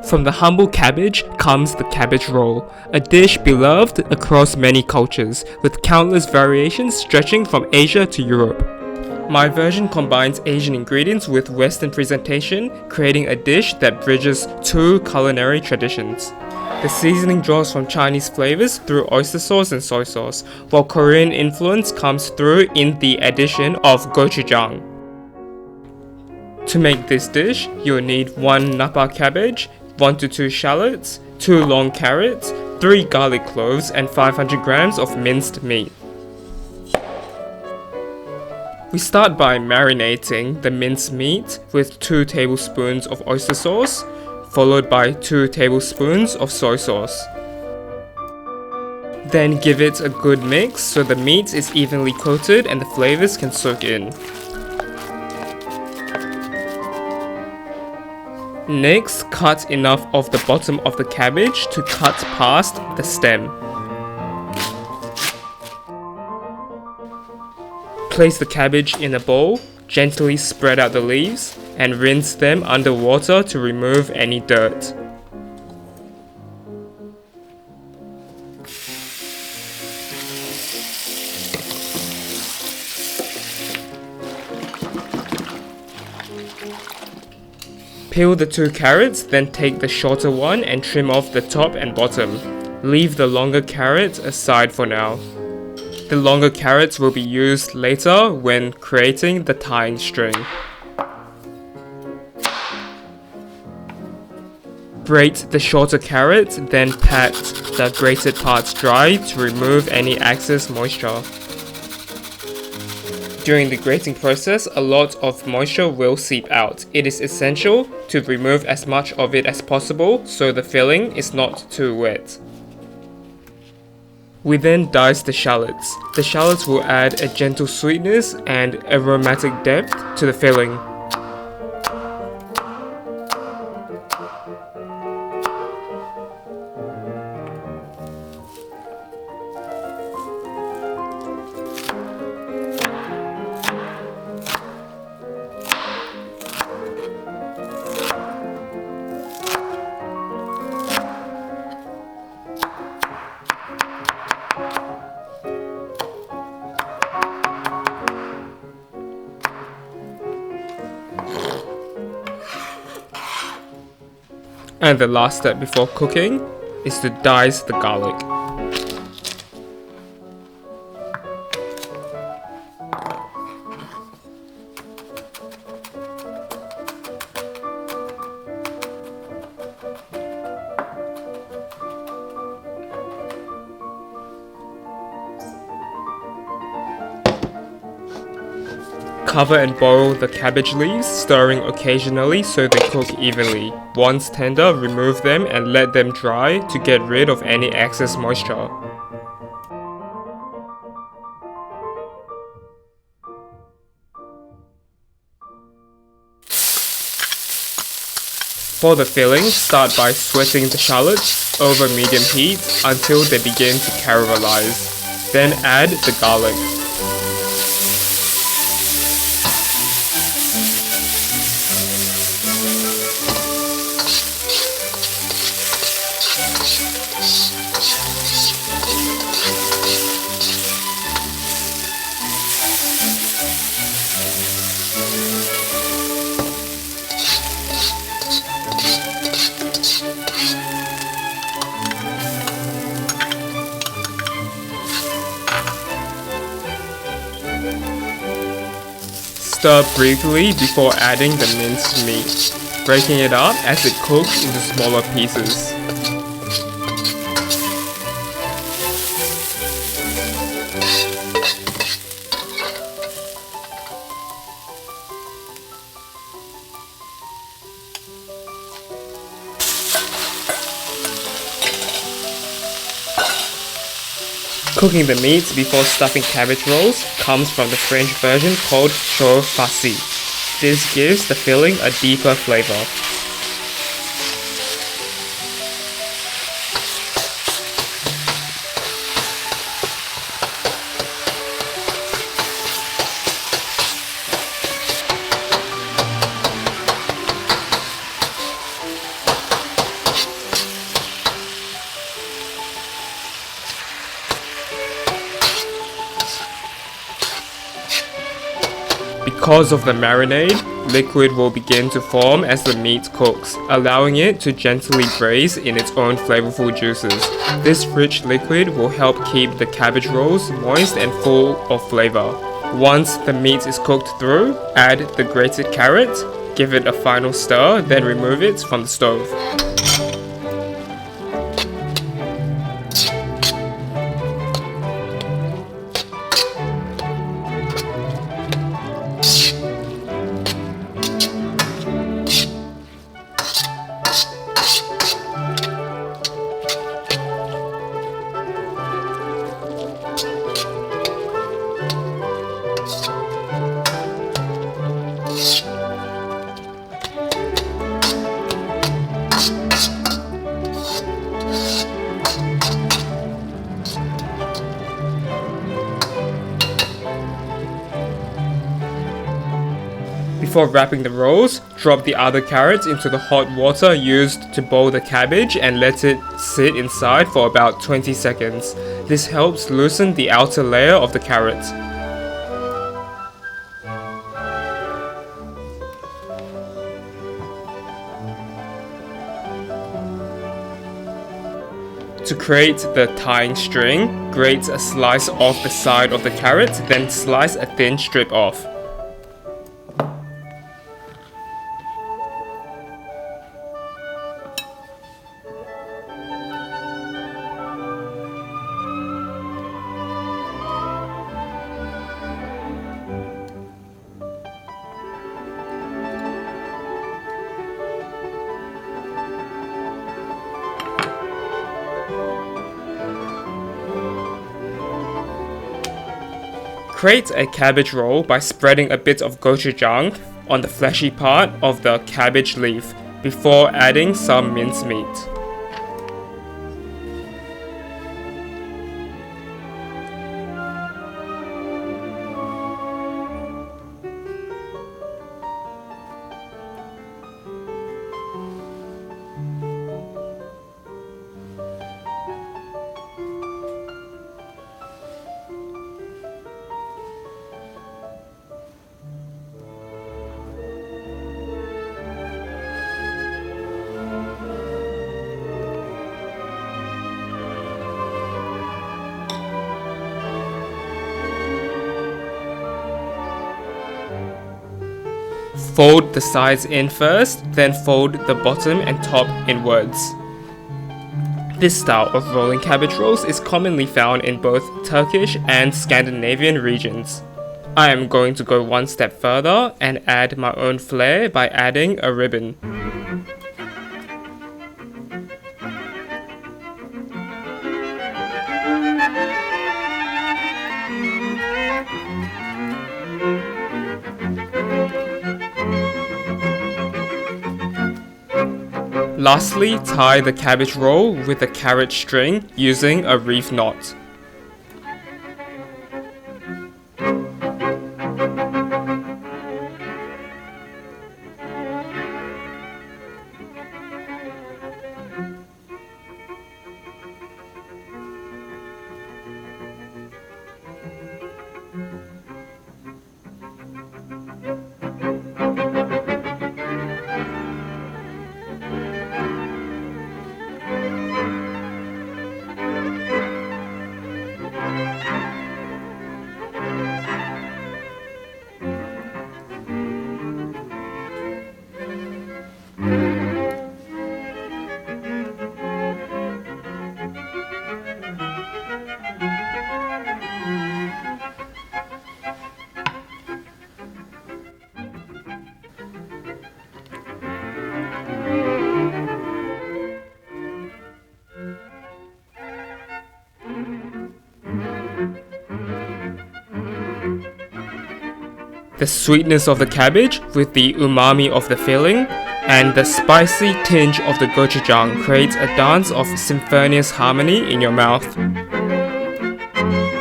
From the humble cabbage comes the cabbage roll, a dish beloved across many cultures, with countless variations stretching from Asia to Europe. My version combines Asian ingredients with Western presentation, creating a dish that bridges two culinary traditions. The seasoning draws from Chinese flavors through oyster sauce and soy sauce, while Korean influence comes through in the addition of gochujang. To make this dish, you'll need 1 Napa cabbage, 1 to 2 shallots, 2 long carrots, 3 garlic cloves, and 500 grams of minced meat. We start by marinating the minced meat with 2 tablespoons of oyster sauce, followed by 2 tablespoons of soy sauce. Then give it a good mix so the meat is evenly coated and the flavors can soak in. Next, cut enough of the bottom of the cabbage to cut past the stem. Place the cabbage in a bowl, gently spread out the leaves, and rinse them under water to remove any dirt. Peel the 2 carrots, then take the shorter one and trim off the top and bottom. Leave the longer carrot aside for now. The longer carrots will be used later when creating the tying string. Grate the shorter carrot, then pat the grated parts dry to remove any excess moisture. During the grating process, a lot of moisture will seep out. It is essential to remove as much of it as possible so the filling is not too wet. We then dice the shallots. The shallots will add a gentle sweetness and aromatic depth to the filling. And the last step before cooking is to dice the garlic. Cover and boil the cabbage leaves, stirring occasionally so they cook evenly. Once tender, remove them and let them dry to get rid of any excess moisture. For the filling, start by sweating the shallots over medium heat until they begin to caramelize. Then add the garlic. Stir briefly before adding the minced meat, breaking it up as it cooks into smaller pieces. Cooking the meat before stuffing cabbage rolls comes from the French version called chaud farci. This gives the filling a deeper flavor. Because of the marinade, liquid will begin to form as the meat cooks, allowing it to gently braise in its own flavorful juices. This rich liquid will help keep the cabbage rolls moist and full of flavor. Once the meat is cooked through, add the grated carrot, give it a final stir, then remove it from the stove. Before wrapping the rolls, drop the other carrots into the hot water used to boil the cabbage and let it sit inside for about 20 seconds. This helps loosen the outer layer of the carrot. To create the tying string, grate a slice off the side of the carrot, then slice a thin strip off. Create a cabbage roll by spreading a bit of gochujang on the fleshy part of the cabbage leaf before adding some mincemeat. Fold the sides in first, then fold the bottom and top inwards. This style of rolling cabbage rolls is commonly found in both Turkish and Scandinavian regions. I am going to go one step further and add my own flair by adding a ribbon. Lastly, tie the cabbage roll with a carrot string using a reef knot. The sweetness of the cabbage with the umami of the filling and the spicy tinge of the gochujang creates a dance of symphonious harmony in your mouth.